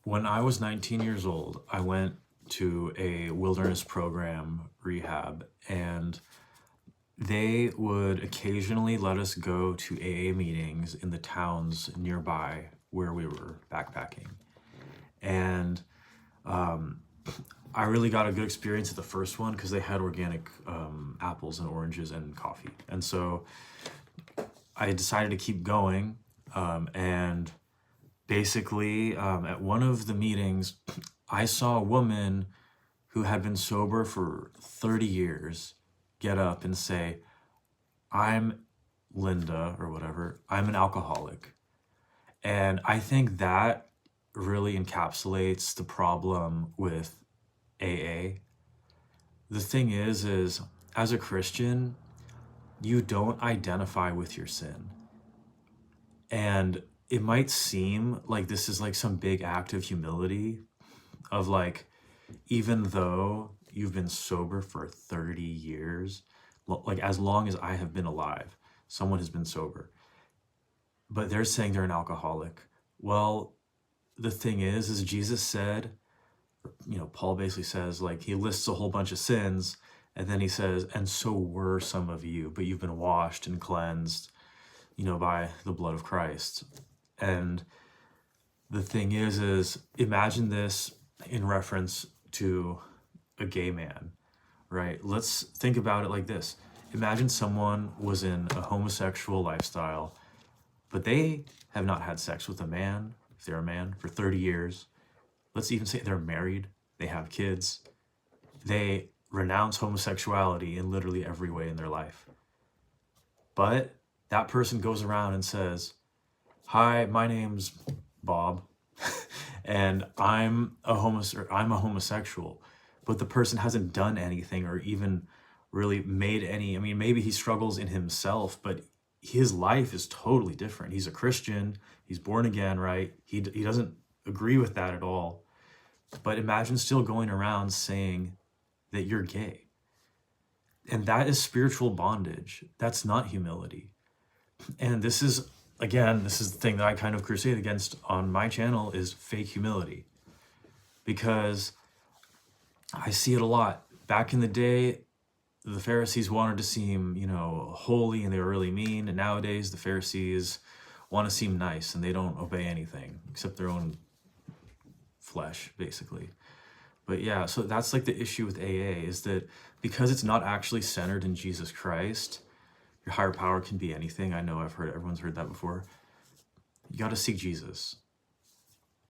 When I was 19 years old, I went to a wilderness program rehab, and they would occasionally let us go to AA meetings in the towns nearby where we were backpacking. And I really got a good experience at the first one because they had organic apples and oranges and coffee. And so I decided to keep going. And basically, at one of the meetings, I saw a woman who had been sober for 30 years get up and say, "I'm Linda," or whatever, "I'm an alcoholic." And I think that really encapsulates the problem with AA. The thing is as a Christian, you don't identify with your sin. And it might seem like this is like some big act of humility of like, even though you've been sober for 30 years, like as long as I have been alive, someone has been sober, but they're saying they're an alcoholic. Well, the thing is Jesus said, Paul basically says, like, he lists a whole bunch of sins, and then he says, and so were some of you, but you've been washed and cleansed, by the blood of Christ. And the thing is imagine this in reference to a gay man, right? Let's think about it like this. Imagine someone was in a homosexual lifestyle, but they have not had sex with a man, if they're a man, for 30 years. Let's even say they're married, they have kids. They renounce homosexuality in literally every way in their life. But that person goes around and says, "Hi, my name's Bob, and I'm a homosexual." But the person hasn't done anything or even really made any, maybe he struggles in himself, but his life is totally different. He's a Christian, he's born again, right? He doesn't agree with that at all. But imagine still going around saying that you're gay. And that is spiritual bondage. That's not humility. And this is the thing that I kind of crusade against on my channel, is fake humility. Because I see it a lot. Back in the day, the Pharisees wanted to seem, holy, and they were really mean. And nowadays, the Pharisees want to seem nice, and they don't obey anything except their own flesh, basically. But yeah, so that's like the issue with AA, is that because it's not actually centered in Jesus Christ, your higher power can be anything. I know everyone's heard that before. You got to seek Jesus.